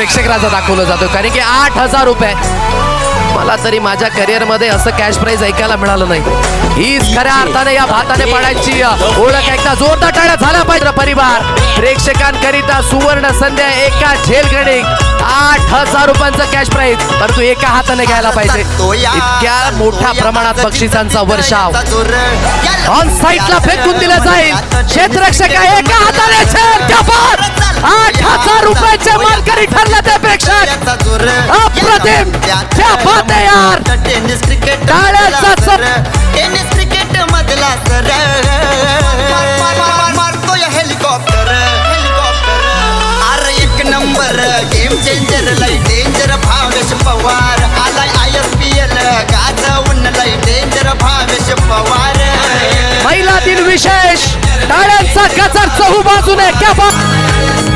प्रेक्षक राजा दाखवलं जातो, कारण की 8,000 रुपये मला तरी माझ्या करिअर मध्ये असं कॅश प्राइज ऐकायला मिळालं नाही. हीच खऱ्या अर्थाने या भाताने पाडायची ओळख. एकदा जोरदार टाळ्या झाल्या पाहिजे परिवार. प्रेक्षकांकरिता सुवर्ण संध्या एका झेल गणिक 8,000 रुपयांचं कॅश प्राइज, परंतु एका हाताने घ्यायला पाहिजे. इतक्या मोठ्या प्रमाणात बक्षिसांचा वर्षाव ऑन साईडला फेकून दिला जाईल. क्षेत्ररक्षक एका हाताने झेल. क्या बात! 8,000 रुपयाचे मानकरी ठरले ते प्रेक्षक. अप्रतिम! क्या बात है यार! टेनिस क्रिकेट टाळ्यांचा टेनिस क्रिकेट मधला सर मारतोय हेलिकॉप्टर. अरे एक नंबर गेम चेंजर लय डेंजर भावेश पवार आलाय ISPL गाजवून लय डेंजर भावेश पवार. महिला दिन विशेष टाळ्यांचा गजर चहू बाजूने. क्या बात!